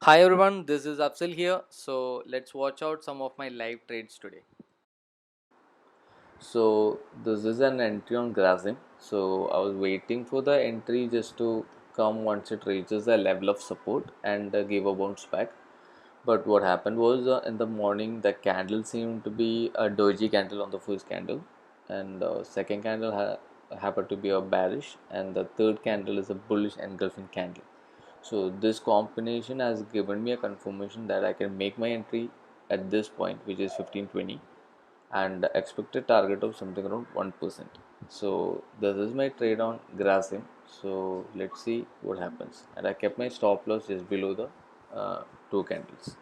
Hi everyone, this is Afsal here. So let's watch out some of my live trades today. So this is an entry on Grazing. So I was waiting for the entry just to come once it reaches the level of support and give a bounce back. But what happened was in the morning the candle seemed to be a doji candle on the first candle, and second candle happened to be a bearish, and the third candle is a bullish engulfing candle. So this combination has given me a confirmation that I can make my entry at this point, which is 1520, and expected target of something around 1%. So this is my trade on Grasim. So let's see what happens. And I kept my stop loss just below the two candles.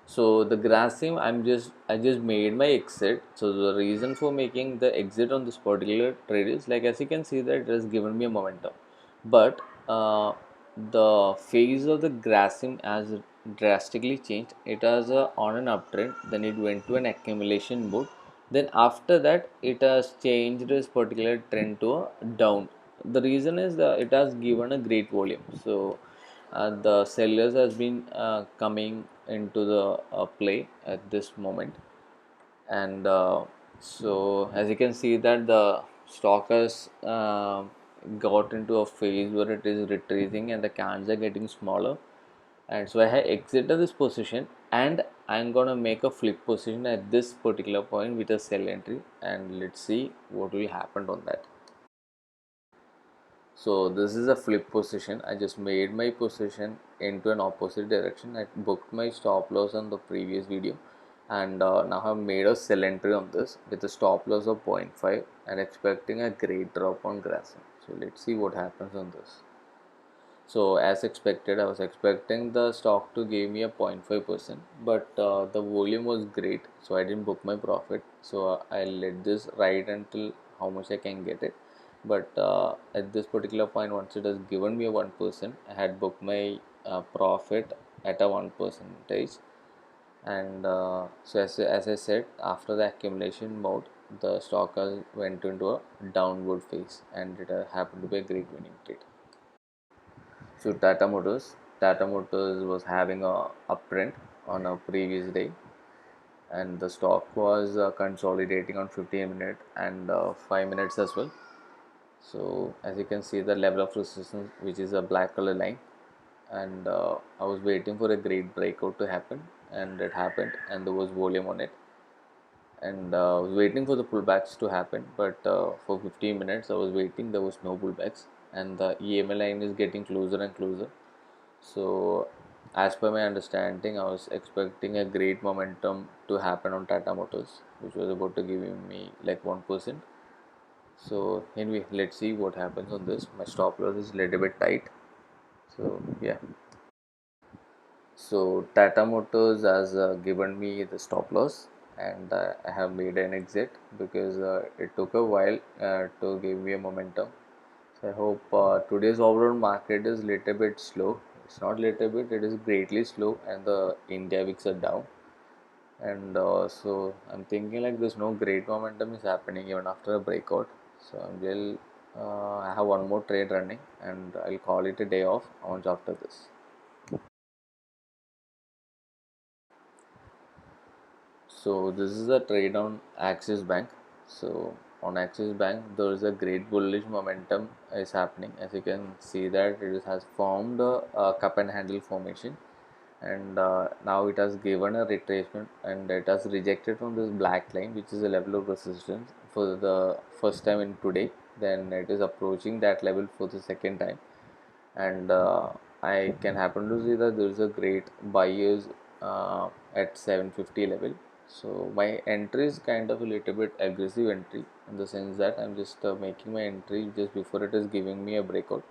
So the Grasim, I just made my exit. So the reason for making the exit on this particular trade is, like, as you can see that it has given me a momentum, but the phase of the Grasim has drastically changed. It has on an uptrend, then it went to an accumulation mode. Then after that, it has changed this particular trend to a down. The reason is that it has given a great volume. So the sellers has been coming into the play at this moment, and so as you can see that the stock has got into a phase where it is retreating and the cans are getting smaller, and so I have exited this position, and I'm gonna make a flip position at this particular point with a sell entry, and let's see what will happen on that. So this is a flip position. I just made my position into an opposite direction. I booked my stop loss on the previous video, and now I've made a sell entry on this with a stop loss of 0.5 and expecting a great drop on Grassing. So let's see what happens on this. So as expected, I was expecting the stock to give me a 0.5%, but the volume was great, so I didn't book my profit. So I let this ride until how much I can get it. But at this particular point, once it has given me a 1%, I had booked my profit at a 1%, and as I said, after the accumulation mode, the stock went into a downward phase, and it happened to be a great winning trade. So Tata Motors was having a uptrend on a previous day, and the stock was consolidating on 15 minute and 5 minutes as well. So as you can see, the level of resistance, which is a black color line, and I was waiting for a great breakout to happen, and it happened, and there was volume on it, and I was waiting for the pullbacks to happen, but for 15 minutes I was waiting, there was no pullbacks, and the EMA line is getting closer and closer. So, as per my understanding, I was expecting a great momentum to happen on Tata Motors, which was about to give me like 1%. So, anyway, let's see what happens on this. My stop loss is a little bit tight. So, yeah. So, Tata Motors has given me the stop loss, and I have made an exit because it took a while to give me a momentum. So I hope today's overall market is little bit slow. It's not little bit; it is greatly slow, and the India wicks are down. And so I'm thinking like there's no great momentum is happening even after a breakout. So I have one more trade running, and I'll call it a day off once after this. So this is a trade on Axis Bank. So on Axis Bank, there is a great bullish momentum is happening. As you can see that it has formed a cup and handle formation, and now it has given a retracement, and it has rejected from this black line, which is a level of resistance for the first time in today. Then it is approaching that level for the second time, and I can happen to see that there is a great buyers at 750 level. So my entry is kind of a little bit aggressive entry in the sense that I'm just making my entry just before it is giving me a breakout,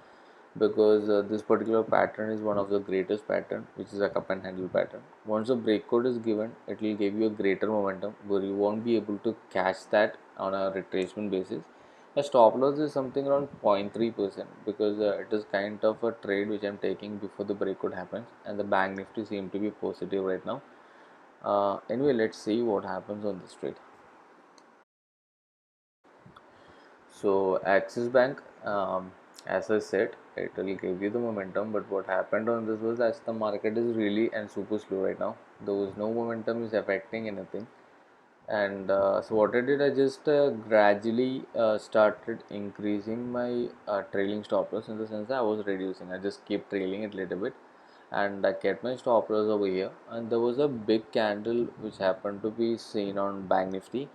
because this particular pattern is one of the greatest pattern, which is a cup and handle pattern. Once a breakout is given, it will give you a greater momentum where you won't be able to catch that on a retracement basis. A stop loss is something around 0.3%, because it is kind of a trade which I'm taking before the breakout happens, and the bank nifty seem to be positive right now. Anyway, let's see what happens on this trade. So Axis Bank, As I said, it will give you the momentum, but what happened on this was, as the market is really and super slow right now, there was no momentum is affecting anything. And so what I did, I just gradually started increasing my trailing stop loss, in the sense that I was reducing, I just keep trailing it a little bit, and I kept my stop loss over here. And there was a big candle which happened to be seen on Bank Nifty,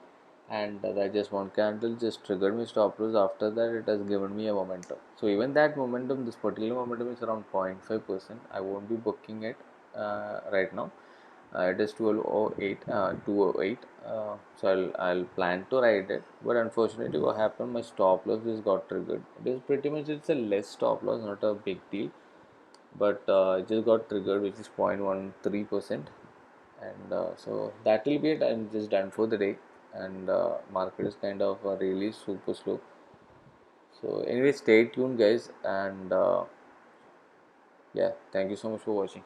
and that just one candle just triggered my stop loss. After that, it has given me a momentum. So even that momentum, this particular momentum is around 0.5%. I won't be booking it right now. It is 1208, 208. So I'll plan to ride it, but unfortunately what happened, my stop loss just got triggered. It is pretty much, it's a less stop loss, not a big deal, but it just got triggered, which is 0.13%. And so that will be it. I'm just done for the day, and market is kind of really super slow. So anyway, stay tuned guys, and yeah, thank you so much for watching.